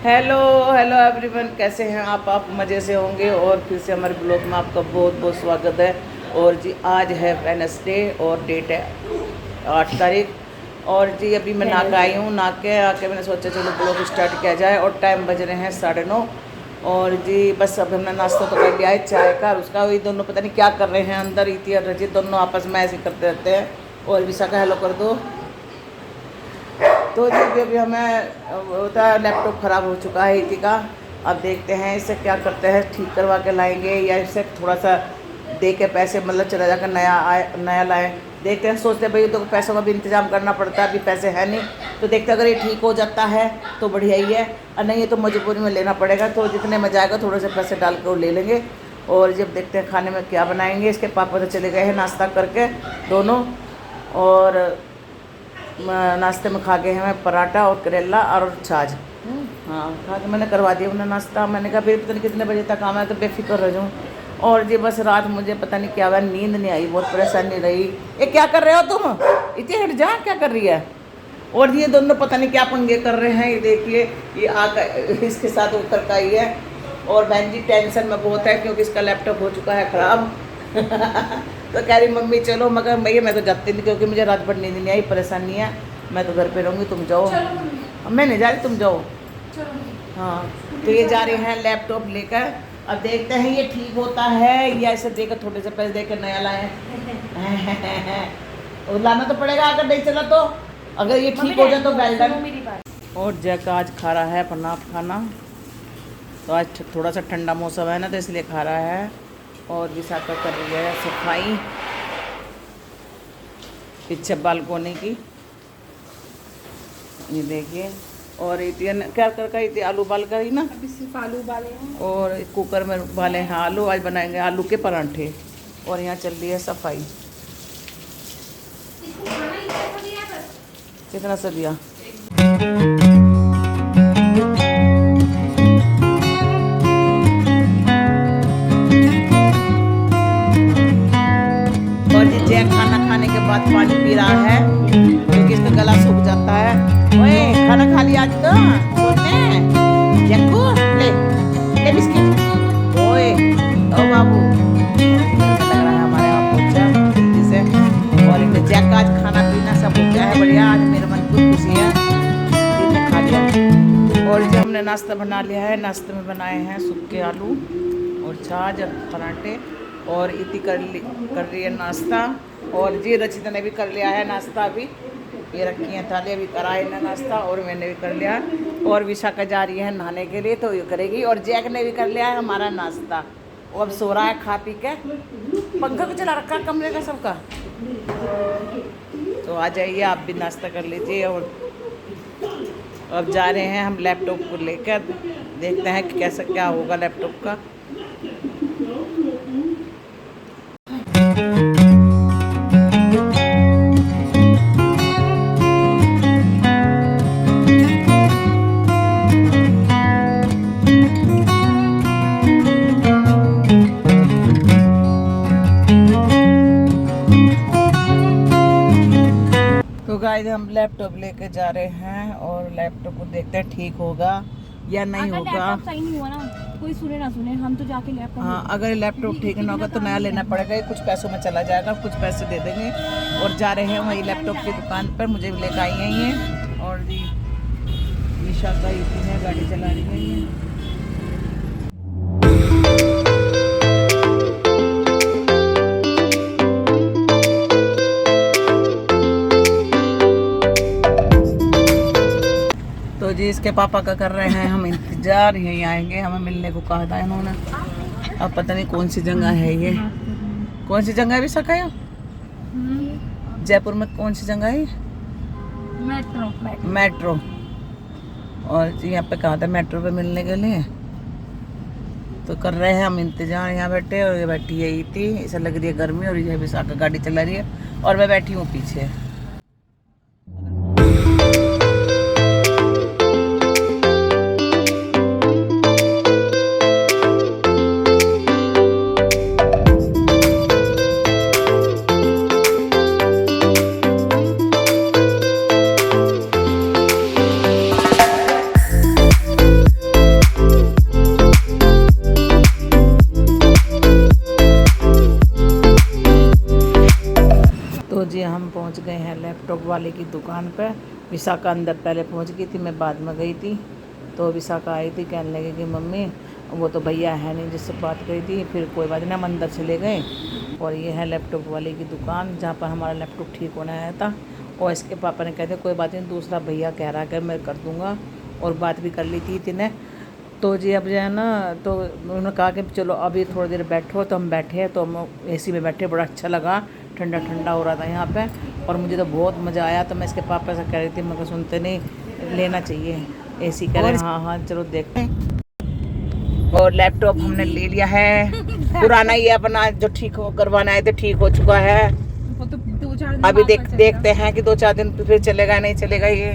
Hello hello everyone, कैसे हैं आप मज़े से होंगे। और फिर से हमारे ब्लॉग में आपका बहुत बहुत स्वागत है। और जी आज है वेडनेसडे और डेट है 8 तारीख। और जी अभी मैं नहा के आई हूँ। नहा के आके मैंने सोचा चलो ब्लॉग स्टार्ट किया जाए। और टाइम बज रहे हैं 9:30। और जी बस अब हमने नाश्ता तो कर लिया है चाय का। उसका वही दोनों पता नहीं क्या कर रहे हैं अंदर। इति और रजित दोनों आपस में ऐसे करते रहते हैं। और विशाखा हेलो कर दो। तो जी अभी हमें होता है, लैपटॉप ख़राब हो चुका है इति का। अब देखते हैं इसे क्या करते हैं, ठीक करवा के लाएंगे या इसे थोड़ा सा दे के पैसे मतलब चला जाकर नया लाएं। देखते हैं, सोचते हैं भाई तो पैसों का भी इंतज़ाम करना पड़ता है, अभी पैसे है नहीं। तो देखते हैं अगर ये ठीक हो जाता है तो बढ़िया ही है, और नहीं ये तो मजबूरी में लेना पड़ेगा। तो जितने में जाएगा थोड़े से पैसे डाल के वो ले लेंगे। और जब देखते हैं खाने में क्या बनाएंगे। इसके पापा तो चले गए हैं नाश्ता करके दोनों। और नाश्ते में खा गए हैं मैं पराठा और करेला और छाछ। हाँ खा के मैंने करवा दिया उन्हें नाश्ता। मैंने कहा फिर पता नहीं कितने बजे तक आना है, तो बेफिक्र रह जाऊँ। और जी बस रात मुझे पता नहीं क्या हुआ, नींद नहीं आई, बहुत परेशानी रही। ये क्या कर रहे हो तुम? इतने हट जा, क्या कर रही है? और ये दोनों पता नहीं क्या पंगे कर रहे हैं। ये देखिए ये आकर इसके साथ उतर का ही है। और बहन जी टेंशन में बहुत है क्योंकि इसका लैपटॉप हो चुका है ख़राब। तो कह रही मम्मी चलो, मगर भैया मैं तो जाती नहीं क्योंकि मुझे रात भर नींद नहीं आई, परेशानी है। मैं तो घर पे रहूँगी, तुम जाओ। मैं नहीं जा रही, तुम जाओ। हाँ तो ये जा रहे हैं लैपटॉप लेकर। अब देखते हैं ये ठीक होता है या इसे देकर थोड़े से पैसे देकर नया लाएं। और लाना तो पड़ेगा अगर नहीं चला तो। अगर ये ठीक हो जाए तो वेल डन। और जैक आज खा रहा है पनाप खाना। तो आज थोड़ा सा ठंडा मौसम है ना, तो इसलिए खा रहा है। और विशाखा कर रही है सफाई पीछे बालकोनी की, ये देखिए। और इतियन क्या कर का इति आलू बाल कर ही ना, अभी सिर्फ आलू उबाले हैं। और कुकर में उबाले हैं आलू। आज बनाएंगे आलू के परांठे। और यहाँ चल रही है सफाई। कितना सा दिया? और जी जैक खाना खाने के बाद पानी पी रहा है क्योंकि इसका गला सूख जाता है। ओए खाना खा लिया आज तो सोने जैकू, ले बिस्किट। ओए ओ बाबू, लग रहा है हमारे आप बच्चा जल्दी से। और इनका जैक आज खाना पीना सब हो गया है बढ़िया। आज मेरे मन को खुशी है, इन्हें खा लिया। और जो हमने नाश्ता बना लिया है, नाश्ते में बनाए हैं सूखे आलू और छाछ और पराठे। और इति कर रही है नाश्ता। और जी रचिता ने भी कर लिया है नाश्ता। अभी ये रखी हैं थाली, अभी करा है ना नाश्ता और मैंने भी कर लिया। और विशाखा जा रही है नहाने के लिए तो ये करेगी। और जैक ने भी कर लिया है हमारा नाश्ता। वो अब सो रहा है खा पी के। पंखा को चला रखा कमरे का सबका। तो आ जाइए आप भी नाश्ता कर लीजिए। और अब जा रहे हैं हम लैपटॉप को लेकर, देखते हैं कि कैसा क्या होगा लैपटॉप का। तो गाइस हम लैपटॉप लेके जा रहे हैं और लैपटॉप को देखते हैं ठीक होगा या नहीं होगा। लैपटॉप सही नहीं हुआ ना, कोई सुने ना सुने, हम तो जाके लैपटॉप। हाँ अगर लैपटॉप ठीक ना होगा तो नया लेना पड़ेगा। ये कुछ पैसों में चला जाएगा, कुछ पैसे दे देंगे। और जा रहे हैं वही लैपटॉप की दुकान पर, मुझे भी लेकर आई हैं ये। और जी विशाखा इतनी है गाड़ी चला रही है ये। तो जी इसके पापा का कर रहे हैं हम इंतजार, यहीं आएंगे, हमें मिलने को कहा था इन्होंने। अब पता नहीं कौन सी जगह है ये, कौन सी जगह है विशाखा? जयपुर में कौन सी जगह है? मेट्रो। और जी यहाँ पे कहा था मेट्रो पे मिलने के लिए। तो कर रहे हैं हम इंतजार यहाँ बैठे। और ये बैठी है इति, इसे लग रही है गर्मी। और ये विशाखा गाड़ी चला रही है और मैं बैठी हूँ पीछे। लैपटॉप वाले की दुकान पे। विशाखा अंदर पहले पहुंच गई थी, मैं बाद में गई थी। तो विशाखा आई थी, कहने लगी कि मम्मी वो तो भैया है नहीं जिससे बात करी थी। फिर कोई बात नहीं, हम अंदर चले गए। और ये है लैपटॉप वाले की दुकान जहाँ पर हमारा लैपटॉप ठीक होने आया था। और इसके पापा ने कहते कोई बात नहीं, दूसरा भैया कह रहा है मैं कर दूँगा। और बात भी कर ली थी इतने। तो जी अब जो है ना, तो उन्होंने कहा कि चलो अभी थोड़ी देर बैठो। तो हम बैठे, तो हम एसी में बैठे, बड़ा अच्छा लगा, ठंडा ठंडा हो रहा था यहाँ पे। और मुझे तो बहुत मज़ा आया। तो मैं इसके पापा से कह रही थी, मैं सुनते नहीं, लेना चाहिए एसी। कह रहे हाँ हाँ चलो देखते हैं। और लैपटॉप हमने ले लिया है, पुराना ही है अपना, जो ठीक हो करवाना है तो ठीक हो चुका है। वो तो 2-4 दिन अभी बाद चलेगा। देखते हैं कि 2-4 दिन फिर चलेगा नहीं चलेगा ये।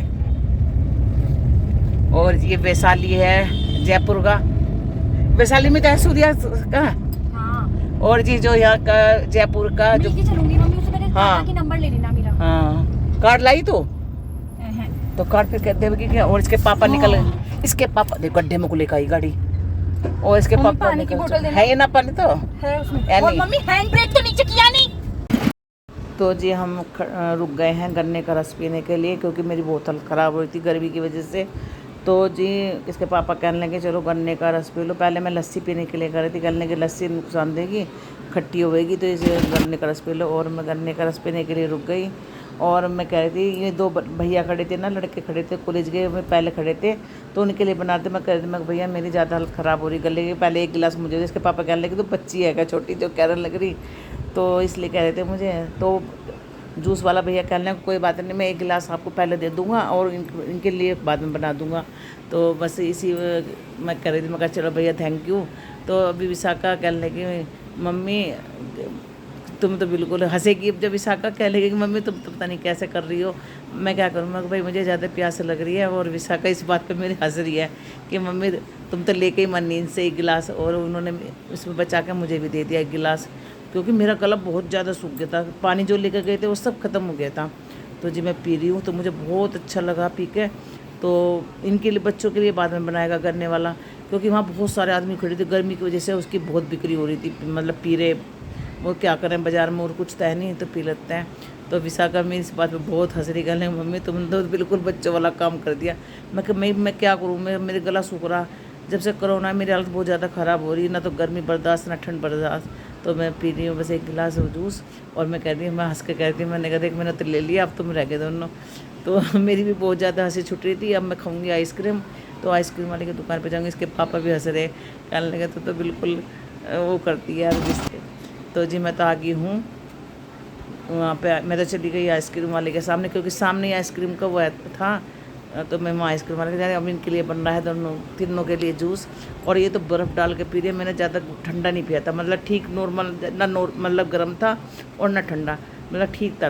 और ये वैशाली है, जयपुर का। वैशाली में तो है सूर्या का। हाँ। और जी जो यहाँ का जयपुर का जो, मिलके चलूंगी मम्मी, उससे मेरे हाँ। पापा की नंबर ले लेना मेरा। हाँ कार्ड लाई तो कार्ड फिर कहते हैं कि क्या। और इसके पापा निकल गए, इसके पापा देखो गड्ढे में को लेकर आई गाड़ी। और इसके मम्मी, पापा पानी की बोतल निकल देना। है ये ना पानी तो है उसमें। है और नहीं। मम्मी हैंड ब्रेक तो नीचे किया नहीं। तो जी हम रुक गए हैं गन्ने का रस पीने के लिए, क्योंकि मेरी बोतल ख़राब हो रही थी गर्मी की वजह से। तो जी इसके पापा कहने लगे चलो गन्ने का रस पी लो। पहले मैं लस्सी पीने के लिए कर रही थी, कहने लगे लस्सी नुकसान देगी, खट्टी होएगी, तो इसे गन्ने का रस पी लो। और मैं गन्ने का रस पीने के लिए रुक गई। और मैं कह रही थी, ये 2 भैया खड़े थे ना, लड़के खड़े थे, कॉलेज गए में पहले खड़े थे, तो उनके लिए बनाते। मैं कह रही थी, मैं भैया मेरी ज़्यादा हालत ख़राब हो रही गले की, पहले 1 गिलास मुझे दे। इसके पापा कहने लगे तो बच्ची है क्या छोटी, जो कहने लग रही, तो इसलिए कह रहे थे मुझे। तो जूस वाला भैया कहने लगे कोई बात नहीं, मैं 1 गिलास आपको पहले दे दूंगा और इनके लिए बाद में बना दूंगा। तो बस इसी मैं कह रही थी, मैं कहा चलो भैया थैंक यू। तो अभी विशाखा कहने लगी मम्मी तुम तो बिल्कुल हंसेगी। जब विशाखा कह लगी कि मम्मी तुम तो पता नहीं कैसे कर रही हो। मैं क्या करूँ, मैं भाई मुझे ज़्यादा प्यास लग रही है। और विशाखा इस बात पे मेरी हंस रही है कि मम्मी तुम तो लेके ही मन नींद से 1 गिलास, और उन्होंने उसमें बचा के मुझे भी दे दिया 1 गिलास, क्योंकि मेरा गला बहुत ज़्यादा सूख गया था। पानी जो लेकर गए थे वो सब ख़त्म हो गया था। तो जी मैं पी रही हूँ, तो मुझे बहुत अच्छा लगा पी के। तो इनके लिए बच्चों के लिए बाद में बनाएगा गन्ने वाला, क्योंकि वहाँ बहुत सारे आदमी खड़े थे, गर्मी की वजह से उसकी बहुत बिक्री हो रही थी। मतलब पी रहे, वो क्या करें बाज़ार में और कुछ तय नहीं तो पी लेते हैं। तो विशाखा मेरी इस बात पे बहुत हंस रही, कहने मम्मी तुम तो बिल्कुल बच्चों वाला काम कर दिया। मैं क्या करूँ, मेरे गला सूख रहा। जब से कोरोना मेरी हालत बहुत ज़्यादा ख़राब हो रही है, ना तो गर्मी बर्दाश्त ना ठंड बर्दाश्त। तो मैं पी रही हूँ बस 1 गिलास जूस। और मैं कह रही हूँ, मैं हंस के कहती हूँ, मैंने कहा देख मैंने तो ले लिया, अब तुम रह गए दोनों। तो मेरी भी बहुत ज़्यादा हंसी छुट रही थी। अब मैं खाऊंगी आइसक्रीम, तो आइसक्रीम वाले की दुकान पे जाऊँगी। इसके पापा भी हंस रहे, कहने लगे तो बिल्कुल वो करती है यार जिसके। तो जी मैं तो आ गई हूँ वहाँ पे। मैं तो चली गई आइसक्रीम वाले के सामने, क्योंकि सामने ही आइसक्रीम का वो था। तो मैं वहाँ आइसक्रीम वाले के जाने, अब इनके लिए बन रहा है तीनों के लिए जूस। और ये तो बर्फ़ डाल के पी रही है। मैंने ज़्यादा ठंडा नहीं पिया था, मतलब ठीक नॉर्मल, ना मतलब गर्म था और ना ठंडा, मतलब ठीक था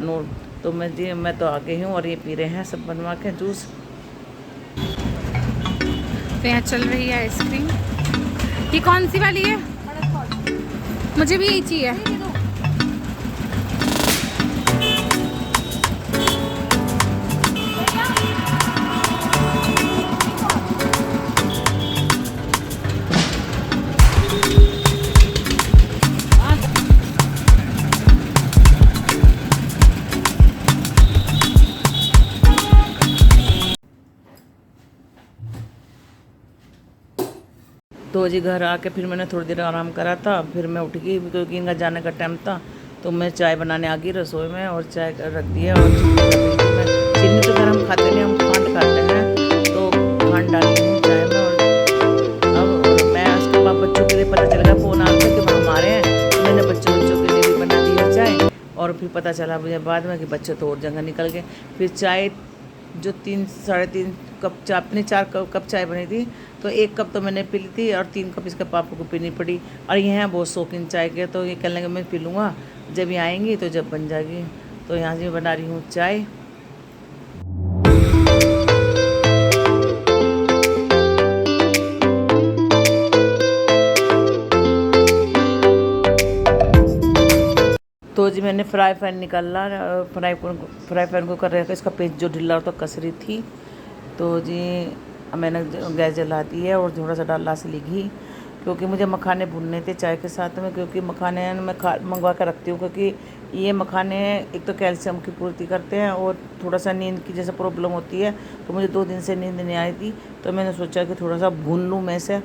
तो मैं तो आ गई हूँ। और ये पी रहे हैं सब बनवा के जूस। तो यहाँ चल रही है आइसक्रीम। ये कौन सी वाली है? मुझे भी यही चाहिए। तो जी घर आके फिर मैंने थोड़ी देर आराम करा था। फिर मैं उठ गई, क्योंकि इनका जाने का टाइम था। तो मैं चाय बनाने आ गई रसोई में, और चाय रख दिया। और चीनी तो घर हम खाते नहीं, हम खांड खाते हैं। तो खांड डाली हूँ चाय में। और मैं उसके बाद बच्चों के लिए पता चल गया, फ़ोन आ गया कि वहाँ हमारे हैं। तो मैंने बच्चों के लिए भी बना दी है चाय। और फिर पता चला मुझे बाद में कि बच्चे तो और जगह निकल गए। फिर चाय जो 3-3.5 कप चाय, अपनी 4 कप चाय बनी थी, तो 1 कप तो मैंने पी ली थी और 3 कप इसके पापा को पीनी पड़ी। और ये हैं बहुत शौकीन चाय के, तो ये कहने लगे मैं पी लूँगा जब ये आएंगी, तो जब बन जाएगी। तो यहाँ से बना रही हूँ चाय। तो जी मैंने फ्राई पैन निकाला, फ्राई पैन को कर रखा, इसका पेज जो ढीला तो कसरी थी। तो जी मैंने गैस जला दी है और थोड़ा सा डाला असली घी। क्योंकि मुझे मखाने भूनने थे चाय के साथ में, क्योंकि मखाने मैं मंगवा कर रखती हूँ, क्योंकि ये मखाने एक तो कैल्शियम की पूर्ति करते हैं और थोड़ा सा नींद की जैसे प्रॉब्लम होती है, तो मुझे 2 दिन से नींद नहीं आई थी, तो मैंने सोचा कि थोड़ा सा भून लूँ मैं से।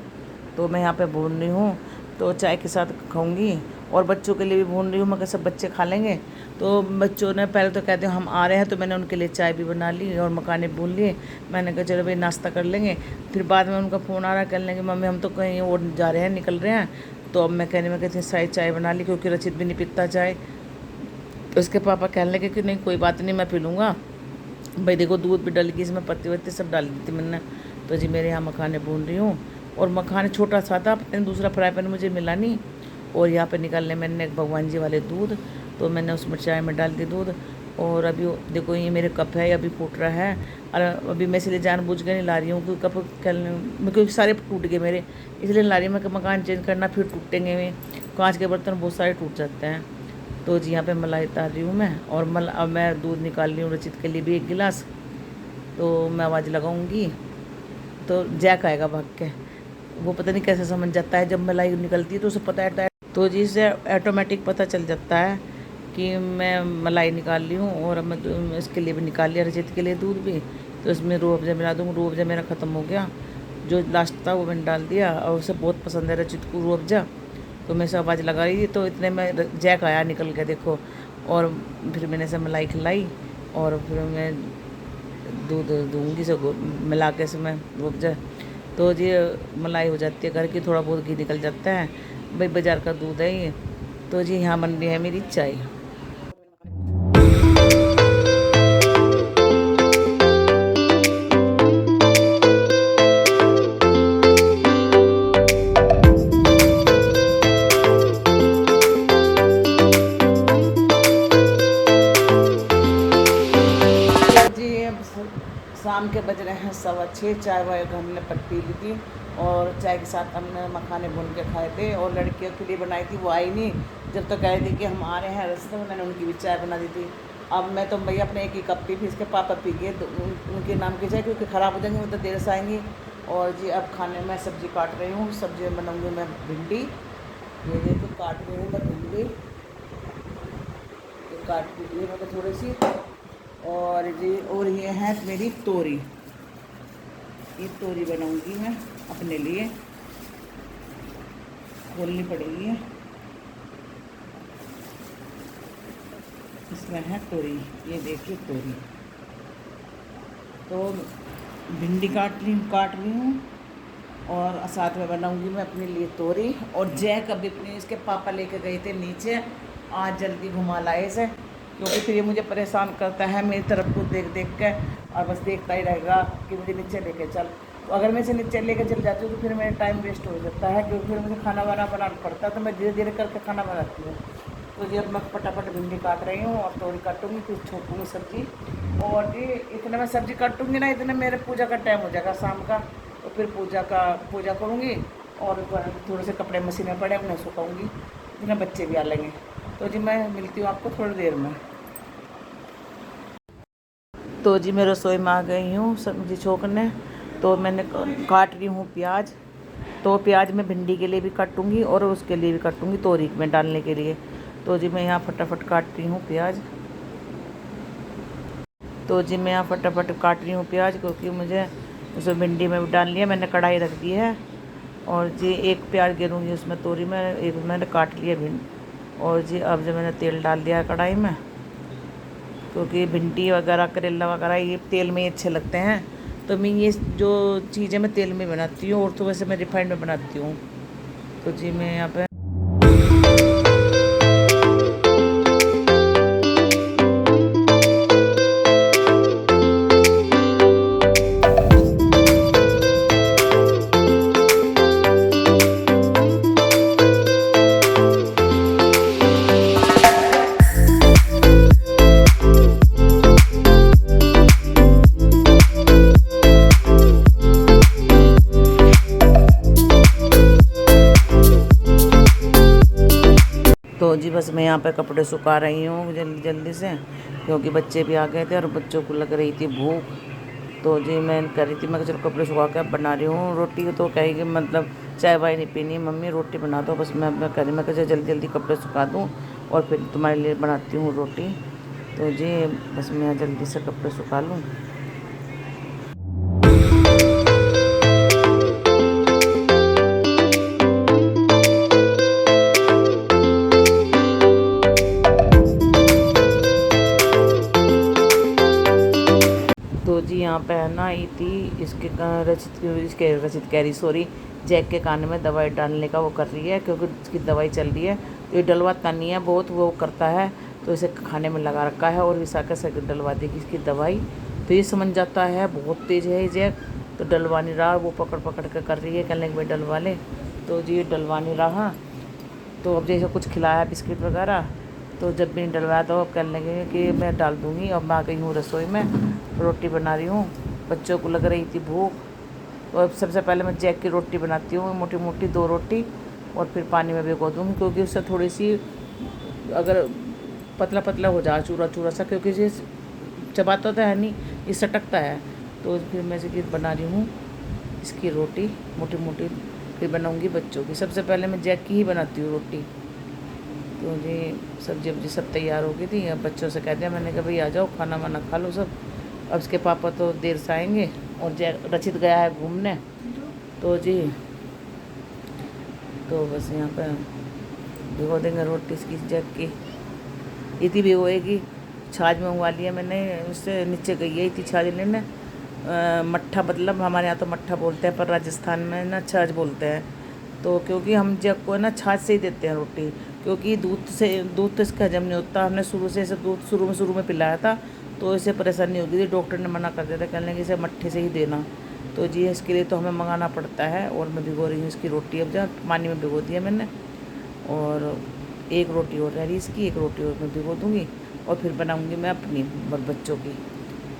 तो मैं यहाँ पे भून रही हूँ, तो चाय के साथ खाऊंगी और बच्चों के लिए भी भून रही हूँ, मगर सब बच्चे खा लेंगे। तो बच्चों ने पहले तो कहते हैं हम आ रहे हैं, तो मैंने उनके लिए चाय भी बना ली और मखाने भून लिए। मैंने कहा चलो भाई नाश्ता कर लेंगे। फिर बाद में उनका फ़ोन आ रहा है, कहने लगे मम्मी हम तो कहीं और जा रहे हैं, निकल रहे हैं। तो अब मैं कहने में कहती हूँ चाय बना ली, क्योंकि रचित भी नहीं पीता चाय। उसके पापा कहने लगे कि नहीं कोई बात नहीं, मैं पी लूँगा। भाई देखो दूध भी डल गई, इसमें पत्ती वत्ती सब डाल दी थी मैंने। तो जी मेरे यहाँ मखाने भून रही हूँ, और मखाने छोटा सा था, पता नहीं दूसरा फ्राई पैन मुझे मिला नहीं। और यहाँ पे निकालने मैंने एक भगवान जी वाले दूध, तो मैंने उसमें चाय में डाल दी दूध। और अभी देखो ये मेरे कप है, अभी फूट रहा है। और अभी मैं इसलिए जानबूझ के नहीं ला रही हूँ, क्योंकि कप क्योंकि सारे टूट गए मेरे, इसलिए ला रही हूँ मैं कि मकान चेंज करना फिर टूटेंगे। में कांच के बर्तन बहुत सारे टूट जाते हैं। तो जी यहाँ पे मलाई उतार रही हूँ मैं, और अब मैं दूध निकाल रही हूँ रचित के लिए भी 1 गिलास। तो मैं आवाज़ लगाऊंगी तो जैक आएगा भाग के, वो पता नहीं कैसे समझ जाता है, जब मलाई निकलती है तो उसे पता है। तो जी से ऑटोमेटिक पता चल जाता है कि मैं मलाई निकाल ली हूँ। और अब मैं इसके लिए भी निकाल लिया, रचित के लिए दूध भी। तो इसमें रूह अफ़ज़ा मिला दूँगी। रूह अफ़ज़ा मेरा ख़त्म हो गया, जो लास्ट था वो मैंने डाल दिया, और उसे बहुत पसंद है रचित को रूह अफ़ज़ा। तो मैं से आवाज़ लगा रही थी, तो इतने में जैक आया निकल के देखो। और फिर मैंने से मलाई खिलाई, और फिर मैं दूध दूँगी से मिला के से मैं रूह अफ़ज़ा। तो जी मलाई हो जाती है, घर की थोड़ा बहुत घी निकल जाता है, भाई बाज़ार का दूध है ये। तो जी यहाँ बन रही है मेरी चाय। जी अब शाम के बज रहे हैं 6:15, चाय वाय हमने पी ली थी, और चाय के साथ हमने मखाने भून के खाए थे। और लड़कियों के लिए बनाई थी, वो आई नहीं, जब तक कह थी कि हम आ रहे हैं रास्ते में, मैंने उनकी भी चाय बना दी थी। अब मैं तो भैया अपने एक ही कप पी, फिर इसके पापा पी गए उनके नाम की चाय, क्योंकि ख़राब हो जाएंगी, वो तो देर से आएंगी। और जी अब खाने में सब्ज़ी काट रही हूँ, सब्ज़ी में बनाऊँगी मैं भिंडी। ये देखो काट रही हूँ मैं भिंडी, ये काट ली है मैंने थोड़ी सी। और जी और ये है मेरी तोरी, ये तोरी बनाऊंगी मैं अपने लिए, खोलनी पड़ेगी। इसमें है तोरी, ये देखिए तोरी। तो भिंडी काट रही हूँ, और साथ में बनाऊंगी मैं अपने लिए तोरी। और जैक अभी अपने इसके पापा लेके गए थे नीचे, आज जल्दी घुमा लाए से, क्योंकि फिर ये मुझे परेशान करता है मेरी तरफ को देख देख के, और बस देखता ही रहेगा कि मुझे नीचे लेके चल। तो अगर मैं इसे नीचे लेके चल जाती हूँ तो फिर मेरा टाइम वेस्ट हो जाता है, क्योंकि फिर मुझे खाना वाना बनाना पड़ता है, तो मैं धीरे धीरे करके खाना बनाती हूँ। तो ये अब मैं फटाफट भिंडी काट रही हूँ, और तोरी काटूँगी, फिर छोंकूँगी सब्ज़ी। और जी इतने मैं सब्ज़ी काटूँगी ना, इतने मेरे पूजा का टाइम हो जाएगा शाम का। तो फिर पूजा करूँगी, और थोड़े से कपड़े मशीन में पड़े उन्हें सुखाऊँगी, इतने बच्चे भी आ लेंगे। तो जी मैं मिलती हूँ आपको थोड़ी देर में। तो जी मैं रसोई में आ गई हूँ सब्जी छोंकने। तो मैंने काट रही हूँ प्याज। तो प्याज मैं भिंडी के लिए भी काटूँगी और उसके लिए भी काटूँगी, तोरी में डालने के लिए। तो जी मैं यहाँ फटाफट काट रही हूँ प्याज। तो जी मैं यहाँ फटाफट काट रही हूँ प्याज, क्योंकि मुझे उसमें भिंडी में भी डाल लिया, मैंने कढ़ाई रख दी है। और जी एक प्याज गिरूँगी उसमें तोरी में, एक मैंने काट लिया भिंडी। और जी अब जो मैंने तेल डाल दिया है कढ़ाई में, क्योंकि भिंडी वगैरह करेला वगैरह ये तेल में ही अच्छे लगते हैं। तो मैं ये जो चीज़ें मैं तेल में बनाती हूँ, और तो वैसे मैं रिफाइंड में बनाती हूँ। तो जी मैं यहाँ पे तो जी बस मैं यहाँ पे कपड़े सुखा रही हूँ जल्दी जल्दी से, क्योंकि बच्चे भी आ गए थे और बच्चों को लग रही थी भूख। तो जी मैं कर रही थी, मैं चलो कपड़े सुखा के बना रही हूँ रोटी। तो कहेगी मतलब चाय वाय नहीं पीनी मम्मी, रोटी बना दो बस। मैं कर रही, मैं कहा जल्दी जल्दी कपड़े सुखा दूँ और फिर तुम्हारे लिए बनाती हूँ रोटी। तो जी बस मैं जल्दी से कपड़े सुखा लूँ। तो जी यहाँ पे है ना इति इसके रचित कह रही सॉरी, जैक के कान में दवाई डालने का वो कर रही है, क्योंकि उसकी दवाई चल रही है। तो ये डलवाता नहीं है बहुत, वो करता है तो इसे खाने में लगा रखा है और विशाखा से डलवा देगी इसकी दवाई। तो ये समझ जाता है, बहुत तेज़ है ये जैक। तो डलवा नहीं रहा, वो पकड़ पकड़ के कर रही है, कहने लगे भाई डलवा ले। तो जी ये डलवा नहीं रहा। तो अब जैसे कुछ खिलाया बिस्किट वगैरह, तो जब भी नहीं डलवाया तो अब कहने लगे कि मैं डाल दूँगी। अब मैं आ गई हूँ रसोई में, रोटी बना रही हूँ, बच्चों को लग रही थी भूख। तो अब सबसे पहले मैं जैक की रोटी बनाती हूँ, मोटी मोटी 2 रोटी, और फिर पानी में भिगो दूँगी, क्योंकि उससे थोड़ी सी अगर पतला पतला हो जाए चूरा चूरा सा, क्योंकि ये चबाता तो है नहीं, ये सटकता है। तो फिर मैं इसे बना रही हूँ इसकी रोटी मोटी मोटी, फिर बनाऊँगी बच्चों की। सबसे पहले मैं जैक की ही बनाती हूँ रोटी। तो जी सब्जी वब्जी सब तैयार हो गई थी। अब बच्चों से कह दिया मैंने कहा भाई आ जाओ, खाना वाना खा लो सब। अब इसके पापा तो देर से आएंगे और रचित गया है घूमने। तो जी तो बस यहाँ पर भिगो देंगे रोटी इसकी जैक की। इतनी भिगोएगी। छाछ मंगवा लिया मैंने, उससे नीचे गई है इतनी छाछ लेने। मट्ठा मतलब हमारे यहाँ तो मट्ठा बोलते हैं, पर राजस्थान में ना छाछ बोलते हैं। तो क्योंकि हम जब को ना छाछ से ही देते हैं रोटी, क्योंकि दूध तो इसका हजम नहीं होता। हमने शुरू से इसे दूध शुरू में पिलाया था, तो इसे परेशानी होगी थी। डॉक्टर ने मना कर दिया था, कहने लगे इसे मट्ठे से ही देना। तो जी इसके लिए तो हमें मंगाना पड़ता है। और मैं भिगो रही हूँ इसकी रोटी, अब जहाँ पानी में भिगो दिया मैंने। और एक रोटी और रह रही इसकी, एक रोटी और मैं भिगो दूँगी और फिर बनाऊँगी मैं अपनी बच्चों की।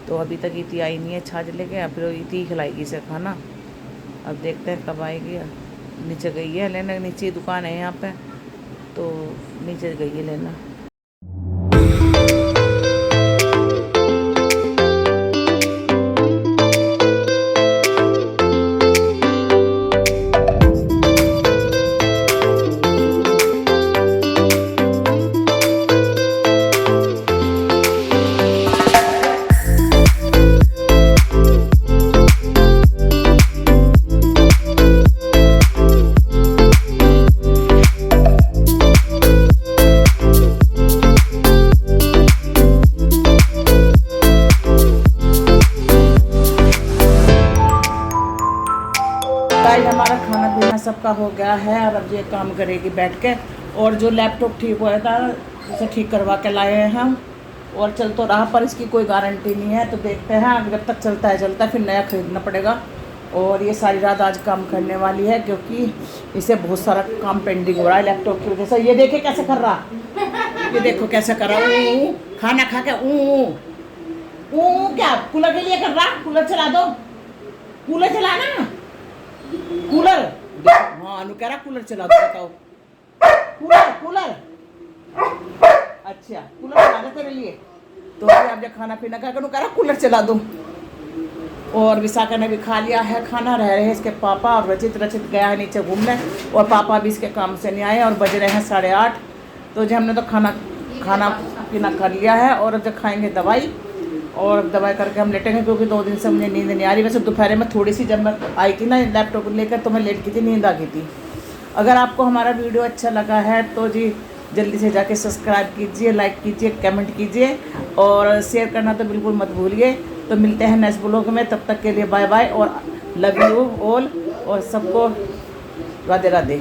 तो अभी तक इतनी आई नहीं है छाछ लेके, फिर इतनी खिलाएगी इसे खाना। अब देखते हैं कब आएगी। नीचे गई है लेना, नीचे दुकान है यहाँ पे, तो नीचे गई है लेना। हमारा खाना पीना सबका हो गया है। और अब ये काम करेगी बैठ के। और जो लैपटॉप ठीक हुआ था उसे ठीक करवा के लाए हैं हम, और चल तो रहा पर इसकी कोई गारंटी नहीं है। तो देखते हैं, जब तक चलता है फिर नया खरीदना पड़ेगा। और ये सारी रात आज काम करने वाली है, क्योंकि इसे बहुत सारा काम पेंडिंग हो रहा है लैपटॉप की वजह से। ये देखे कैसे कर रहा, ये देखो कैसे कर रहा। खाना खा के क्या कूलर के लिए कर रहा। कूलर चला दो, कूलर चलाना, कूलर। हाँ अनु कह रहा कूलर चला दो, बताओ कूलर। अच्छा कूलर चला दो तेरे लिए। तो अब जब खाना पीना खा कर कह रहा कूलर चला दो। और विशाखा ने भी खा लिया है खाना। रह रहे हैं इसके पापा और रचित गया है नीचे घूमने, और पापा भी इसके काम से नहीं आए, और बज रहे हैं 8:30। तो जो हमने तो खाना पीना कर लिया है। और अब जब खाएंगे दवाई, और दवाई करके हम लेटेंगे, क्योंकि 2 दिन से मुझे नींद नहीं आ रही। वैसे दोपहर में थोड़ी सी जब मैं आई थी ना लैपटॉप लेकर, तो मैं लेट की थी, नींद आ गई थी। अगर आपको हमारा वीडियो अच्छा लगा है तो जी जल्दी से जाके सब्सक्राइब कीजिए, लाइक कीजिए, कमेंट कीजिए, और शेयर करना तो बिल्कुल मत भूलिए। तो मिलते हैं नेक्स्ट ब्लॉग में, तब तक के लिए बाय बाय, और लव यू ऑल, और सबको राधे राधे।